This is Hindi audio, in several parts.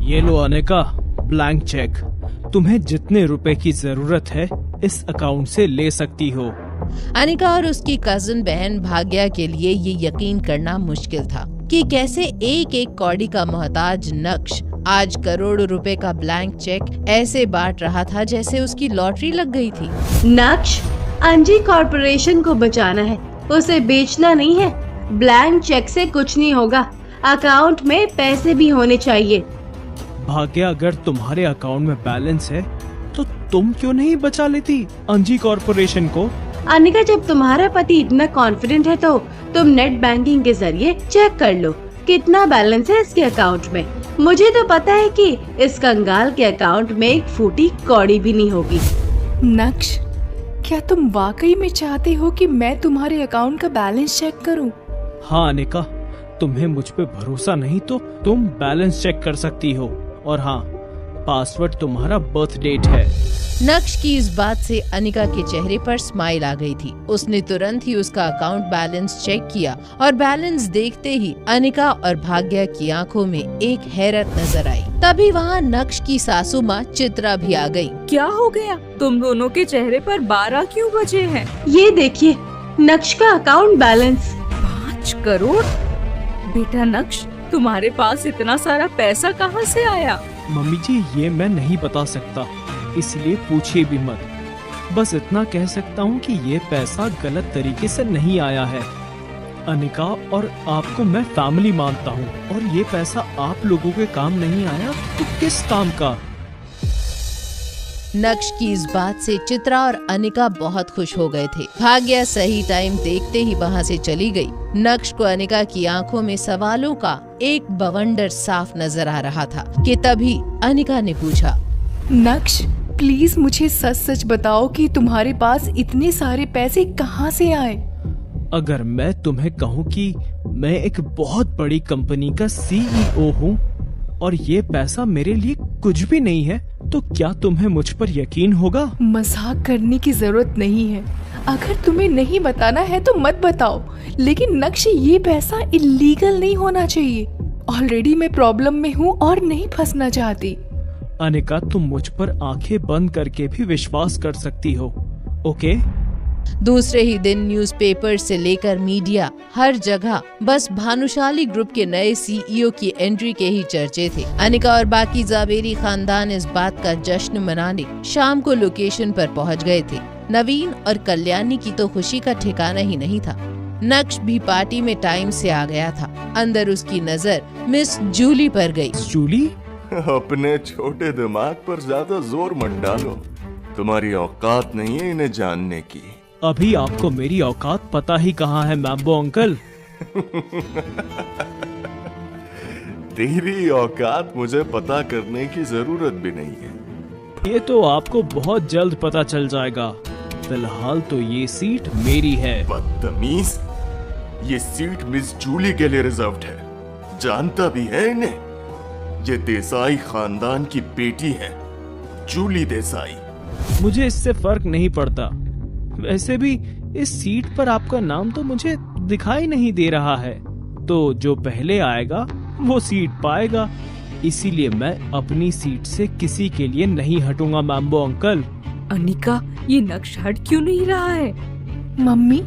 ये लो अनिका, ब्लैंक चेक। तुम्हें जितने रुपए की जरूरत है इस अकाउंट से ले सकती हो। अनिका और उसकी कजिन बहन भाग्या के लिए ये यकीन करना मुश्किल था कि कैसे एक एक कौड़ी का मोहताज नक्श आज करोड़ों रुपए का ब्लैंक चेक ऐसे बांट रहा था जैसे उसकी लॉटरी लग गई थी। नक्श, अंजी कॉर्पोरेशन को बचाना है, उसे बेचना नहीं है। ब्लैंक चेक से कुछ नहीं होगा, अकाउंट में पैसे भी होने चाहिए। भाग्या, अगर तुम्हारे अकाउंट में बैलेंस है तो तुम क्यों नहीं बचा लेती अंजी कॉर्पोरेशन को? अनिका, जब तुम्हारा पति इतना कॉन्फिडेंट है तो तुम नेट बैंकिंग के जरिए चेक कर लो कितना बैलेंस है इसके अकाउंट में। मुझे तो पता है कि इस कंगाल के अकाउंट में एक फूटी कौड़ी भी नहीं होगी। नक्श, क्या तुम वाकई में चाहते हो कि मैं तुम्हारे अकाउंट का बैलेंस चेक करूं? हाँ अनिका, तुम्हें मुझ पे भरोसा नहीं तो तुम बैलेंस चेक कर सकती हो। और हाँ, पासवर्ड तुम्हारा बर्थ डेट है। नक्श की इस बात से अनिका के चेहरे पर स्माइल आ गई थी। उसने तुरंत ही उसका अकाउंट बैलेंस चेक किया और बैलेंस देखते ही अनिका और भाग्या की आंखों में एक हैरत नजर आई। तभी वहाँ नक्श की सासू माँ चित्रा भी आ गई। क्या हो गया? तुम दोनों के चेहरे पर 12 क्यों बजे हैं? ये देखिए नक्श का अकाउंट बैलेंस 5 करोड़। बेटा नक्श, तुम्हारे पास इतना सारा पैसा कहाँ से आया? मम्मी जी, ये मैं नहीं बता सकता, इसलिए पूछिए भी मत। बस इतना कह सकता हूँ कि ये पैसा गलत तरीके से नहीं आया है। अनिका और आपको मैं फैमिली मानता हूँ, और ये पैसा आप लोगों के काम नहीं आया तो किस काम का? नक्श की इस बात से चित्रा और अनिका बहुत खुश हो गए थे। भाग्या सही टाइम देखते ही वहाँ से चली गई। नक्श को अनिका की आंखों में सवालों का एक बवंडर साफ नजर आ रहा था कि तभी अनिका ने पूछा, नक्श, प्लीज मुझे सच सच बताओ कि तुम्हारे पास इतने सारे पैसे कहाँ से आए? अगर मैं तुम्हें कहूँ कि मैं एक बहुत बड़ी कंपनी का CEO हूँ और ये पैसा मेरे लिए कुछ भी नहीं है, तो क्या तुम्हें मुझ पर यकीन होगा? मजाक करने की जरूरत नहीं है। अगर तुम्हें नहीं बताना है तो मत बताओ, लेकिन नक्श, ये पैसा इलीगल नहीं होना चाहिए। ऑलरेडी मैं प्रॉब्लम में हूँ और नहीं फंसना चाहती। अनिका, तुम मुझ पर आंखें बंद करके भी विश्वास कर सकती हो, ओके? दूसरे ही दिन न्यूज़पेपर से लेकर मीडिया हर जगह बस भानुशाली ग्रुप के नए CEO की एंट्री के ही चर्चे थे। अनिका और बाकी जावेरी खानदान इस बात का जश्न मनाने शाम को लोकेशन पर पहुंच गए थे। नवीन और कल्याणी की तो खुशी का ठिकाना ही नहीं था। नक्श भी पार्टी में टाइम से आ गया था। अंदर उसकी नजर मिस जूली पर गई। जूली? अपने छोटे दिमाग पर ज्यादा जोर मत डालो, तुम्हारी औकात नहीं है इन्हें जानने की। अभी आपको मेरी औकात पता ही कहाँ है मैम्बो अंकल। तेरी औकात मुझे पता करने की जरूरत भी नहीं है। ये तो आपको बहुत जल्द पता चल जाएगा। फिलहाल तो ये सीट मेरी है। बदतमीज, ये सीट मिस जूली के लिए रिजर्व्ड है। जानता भी है इन्हें? ये देसाई खानदान की बेटी है, जूली देसाई। मुझे इससे फर्क नहीं पड़ता। वैसे भी इस सीट पर आपका नाम तो मुझे दिखाई नहीं दे रहा है, तो जो पहले आएगा वो सीट पाएगा। इसीलिए मैं अपनी सीट से किसी के लिए नहीं हटूंगा मैम्बो अंकल। अनिका, ये नक्श हट क्यों नहीं रहा है? मम्मी,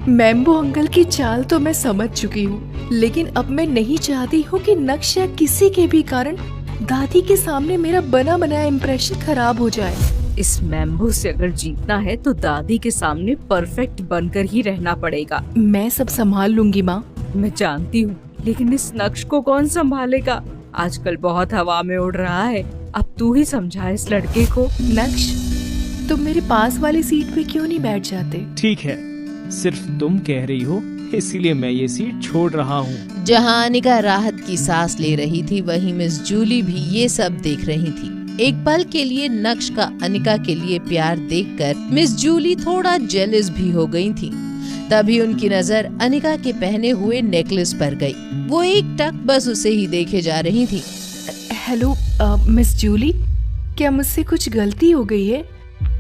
मैम्बो अंकल की चाल तो मैं समझ चुकी हूँ, लेकिन अब मैं नहीं चाहती हूँ कि नक्श या किसी के भी कारण दादी के सामने मेरा बना बनाया इम्प्रेशन खराब हो जाए। इस मैम्बो से अगर जीतना है तो दादी के सामने परफेक्ट बनकर ही रहना पड़ेगा। मैं सब संभाल लूंगी माँ। मैं जानती हूँ, लेकिन इस नक्श को कौन संभालेगा? आजकल बहुत हवा में उड़ रहा है। अब तू ही समझा इस लड़के को। नक्श, तुम मेरे पास वाली सीट पे क्यों नहीं बैठ जाते? ठीक है, सिर्फ तुम कह रही हो इसीलिए मैं ये सीट छोड़ रहा हूँ। जहाँ अनिका राहत की सांस ले रही थी, वहीं मिस जूली भी ये सब देख रही थी। एक पल के लिए नक्श का अनिका के लिए प्यार देखकर मिस जूली थोड़ा जेलस भी हो गई थी। तभी उनकी नजर अनिका के पहने हुए नेकलेस पर गई। वो एक टक बस उसे ही देखे जा रही थी। हेलो मिस जूली, क्या मुझसे कुछ गलती हो गई है?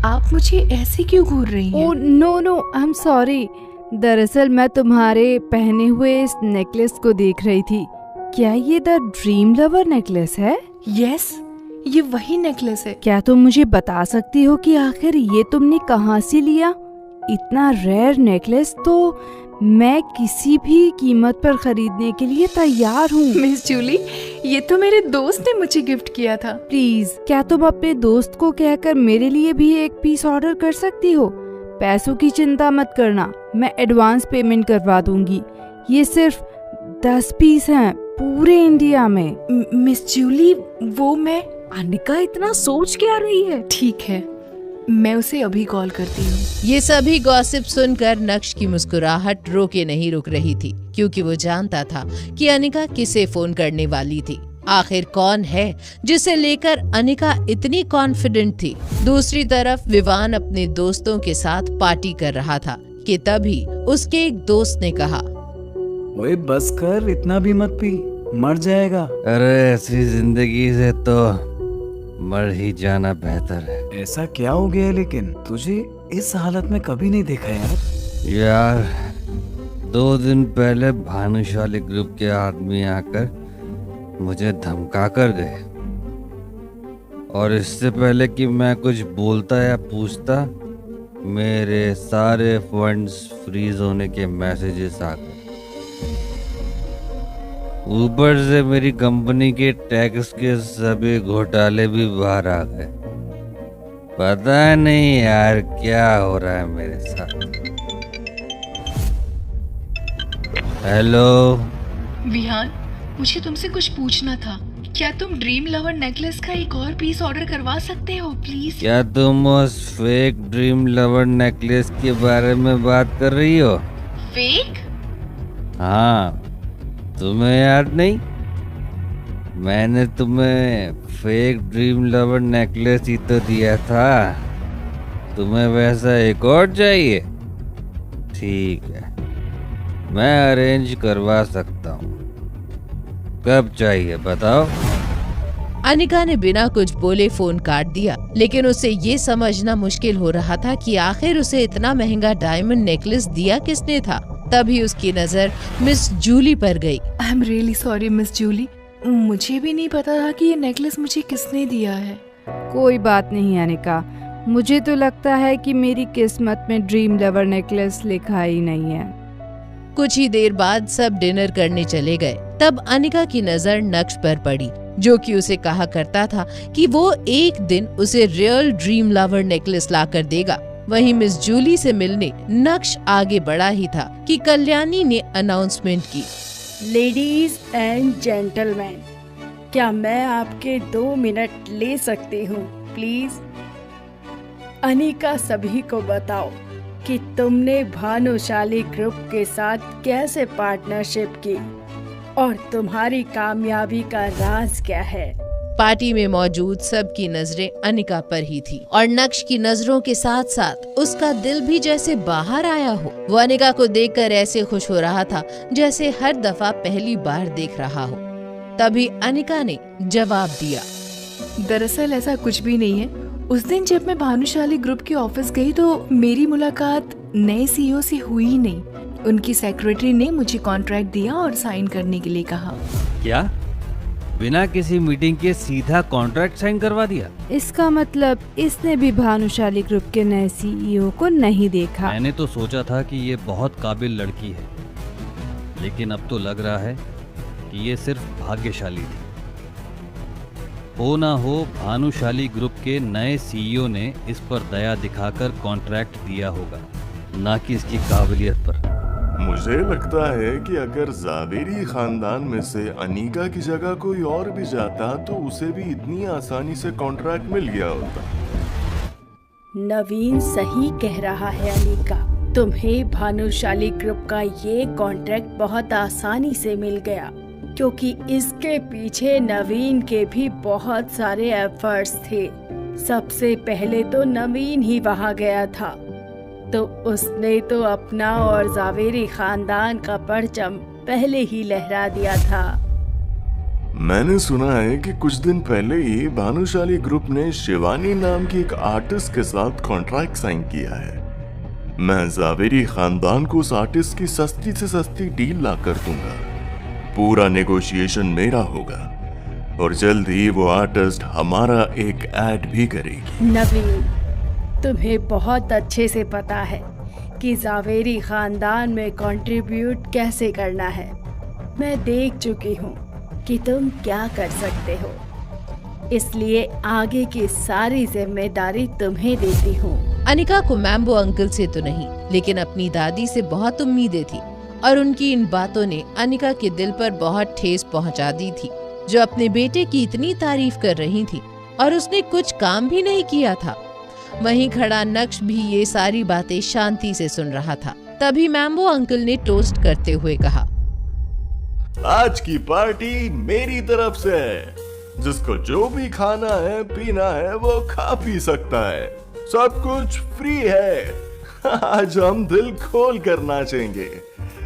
आप मुझे ऐसे क्यों घूर रही हैं? Oh no, I am sorry. दरअसल मैं तुम्हारे पहने हुए इस नेकलेस को देख रही थी। क्या ये द ड्रीम लवर नेकलेस है? यस, ये वही नेकलेस है। क्या तुम मुझे बता सकती हो कि आखिर ये तुमने कहाँ से लिया? इतना रेयर नेकलेस तो मैं किसी भी कीमत पर खरीदने के लिए तैयार हूँ। मिस जूली, ये तो मेरे दोस्त ने मुझे गिफ्ट किया था। प्लीज, क्या तुम अपने दोस्त को कहकर मेरे लिए भी एक पीस ऑर्डर कर सकती हो? पैसों की चिंता मत करना, मैं एडवांस पेमेंट करवा दूंगी। ये सिर्फ 10 पीस हैं पूरे इंडिया में। मिस जूली, वो मैं अनिका इतना सोच क्या रही है? ठीक है, मैं उसे अभी कॉल करती हूँ। ये सभी गॉसिप सुनकर नक्श की मुस्कुराहट रोके नहीं रुक रही थी, क्योंकि वो जानता था कि अनिका किसे फोन करने वाली थी। आखिर कौन है जिसे लेकर अनिका इतनी कॉन्फिडेंट थी? दूसरी तरफ विवान अपने दोस्तों के साथ पार्टी कर रहा था कि तभी उसके एक दोस्त ने कहा, ओए बस कर, इतना भी मत पी, मर जाएगा। अरे ऐसी जिंदगी से तो मर ही जाना बेहतर है। ऐसा क्या हो गया लेकिन? तुझे इस हालत में कभी नहीं देखा यार 2 दिन पहले भानुशाली ग्रुप के आदमी आकर मुझे धमका कर गए, और इससे पहले कि मैं कुछ बोलता या पूछता मेरे सारे फंड्स फ्रीज होने के मैसेजेस आ गए। ऊपर से मेरी कंपनी के टैक्स के सभी घोटाले भी बाहर आ गए। पता नहीं यार क्या हो रहा है मेरे साथ। हेलो विहान, मुझे तुमसे कुछ पूछना था। क्या तुम ड्रीम लवर नेकलेस का एक और पीस ऑर्डर करवा सकते हो प्लीज? क्या तुम उस फेक ड्रीम लवर नेकलेस के बारे में बात कर रही हो? फेक? हाँ, तुम्हें याद नहीं? मैंने तुम्हें फेक ड्रीम लवर नेकलेस ही तो दिया था। तुम्हें वैसा एक और चाहिए? ठीक है, मैं अरेंज करवा सकता हूँ। कब चाहिए बताओ? अनिका ने बिना कुछ बोले फोन काट दिया, लेकिन उसे ये समझना मुश्किल हो रहा था कि आखिर उसे इतना महंगा डायमंड नेकलेस दिया किसने था। तभी उसकी नजर मिस जूली पर गई। I am really sorry miss Julie, मुझे भी नहीं पता था कि ये नेकलेस मुझे किसने दिया है। कोई बात नहीं अनिका, मुझे तो लगता है कि मेरी किस्मत में ड्रीम लवर नेकलेस लिखा ही नहीं है। कुछ ही देर बाद सब डिनर करने चले गए। तब अनिका की नजर नक्श पर पड़ी, जो कि उसे कहा करता था कि वो एक दिन उसे रियल ड्रीम लवर नेकलेस लाकर देगा। वहीं मिस जूली से मिलने नक्श आगे बढ़ा ही था कि कल्याणी ने अनाउंसमेंट की। लेडीज एंड जेंटलमैन, क्या मैं आपके 2 मिनट ले सकती हूँ प्लीज? अनिका, सभी को बताओ कि तुमने भानुशाली ग्रुप के साथ कैसे पार्टनरशिप की और तुम्हारी कामयाबी का राज क्या है। पार्टी में मौजूद सबकी नजरें अनिका पर ही थी, और नक्श की नजरों के साथ साथ उसका दिल भी जैसे बाहर आया हो। वो अनिका को देखकर ऐसे खुश हो रहा था जैसे हर दफा पहली बार देख रहा हो। तभी अनिका ने जवाब दिया, दरअसल ऐसा कुछ भी नहीं है। उस दिन जब मैं भानुशाली ग्रुप के ऑफिस गई तो मेरी मुलाकात नए सीईओ से हुई ही नहीं। उनकी सेक्रेटरी ने मुझे कॉन्ट्रैक्ट दिया और साइन करने के लिए कहा। क्या? बिना किसी मीटिंग के सीधा कॉन्ट्रैक्ट साइन करवा दिया? इसका मतलब इसने भी भानुशाली ग्रुप के नए सीईओ को नहीं देखा। मैंने तो सोचा था कि ये बहुत काबिल लड़की है, लेकिन अब तो लग रहा है कि ये सिर्फ भाग्यशाली थी। हो ना हो भानुशाली ग्रुप के नए सीईओ ने इस पर दया दिखाकर कॉन्ट्रैक्ट दिया होगा, ना कि इसकी काबिलियत पर। मुझे लगता है कि अगर जावेरी खानदान में से अनीका की जगह कोई और भी जाता तो उसे भी इतनी आसानी से कॉन्ट्रैक्ट मिल गया होता। नवीन सही कह रहा है अनीका, तुम्हें भानुशाली ग्रुप का ये कॉन्ट्रैक्ट बहुत आसानी से मिल गया, क्योंकि इसके पीछे नवीन के भी बहुत सारे एफर्ट्स थे। सबसे पहले तो नवीन ही वहाँ गया था, तो उसने तो अपना और जावेरी खानदान का परचम पहले ही लहरा दिया था। मैंने सुना है कि कुछ दिन पहले ही भानुशाली ग्रुप ने शिवानी नाम की एक आर्टिस्ट के साथ कॉन्ट्रैक्ट साइन किया है। मैं जावेरी खानदान को उस आर्टिस्ट की सस्ती से सस्ती डील ला कर दूंगा। पूरा नेगोशिएशन मेरा होगा और जल्द ही वो आर्टिस्ट हमारा एक ऐड भी करेगी। नवीन, तुम्हें बहुत अच्छे से पता है कि जावेरी खानदान में कंट्रीब्यूट कैसे करना है। मैं देख चुकी हूँ कि तुम क्या कर सकते हो, इसलिए आगे की सारी जिम्मेदारी तुम्हें देती हूँ। अनिका को मैम्बो अंकल से तो नहीं, लेकिन अपनी दादी से बहुत उम्मीदें थी और उनकी इन बातों ने अनिका के दिल पर बहुत ठेस पहुंचा दी थी, जो अपने बेटे की इतनी तारीफ कर रही थी और उसने कुछ काम भी नहीं किया था। वहीं खड़ा नक्श भी ये सारी बातें शांति से सुन रहा था। तभी मैम्बो अंकल ने टोस्ट करते हुए कहा, आज की पार्टी मेरी तरफ से है। जिसको जो भी खाना है पीना है वो खा पी सकता है, सब कुछ फ्री है। आज हम दिल खोल कर नाचेंगे,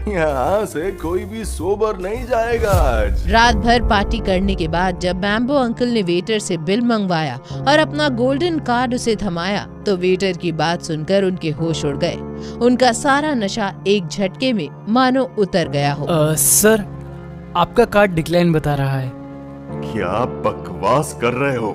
यहाँ से कोई भी सोबर नहीं जाएगा आज। रात भर पार्टी करने के बाद जब मैम्बो अंकल ने वेटर से बिल मंगवाया और अपना गोल्डन कार्ड उसे थमाया, तो वेटर की बात सुनकर उनके होश उड़ गए। उनका सारा नशा एक झटके में मानो उतर गया हो। सर, आपका कार्ड डिक्लाइन बता रहा है। क्या बकवास कर रहे हो?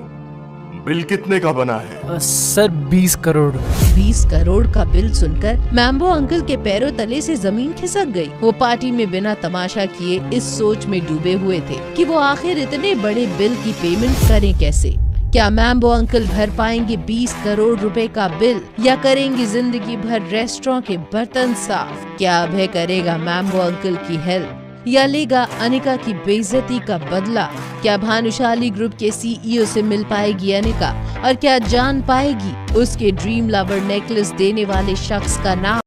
बिल कितने का बना है? सर 20 करोड़। 20 करोड़ का बिल सुनकर मैम्बो अंकल के पैरों तले से जमीन खिसक गई। वो पार्टी में बिना तमाशा किए इस सोच में डूबे हुए थे कि वो आखिर इतने बड़े बिल की पेमेंट करें कैसे। क्या मैम्बो अंकल भर पाएंगे 20 करोड़ रुपए का बिल, या करेंगे जिंदगी भर रेस्टोरेंट के बर्तन साफ? क्या अभय करेगा मैम्बो अंकल की हेल्प, या लेगा अनिका की बेइज्जती का बदला? क्या भानुशाली ग्रुप के सीईओ से मिल पाएगी अनिका, और क्या जान पाएगी उसके ड्रीम लवर नेकलेस देने वाले शख्स का नाम?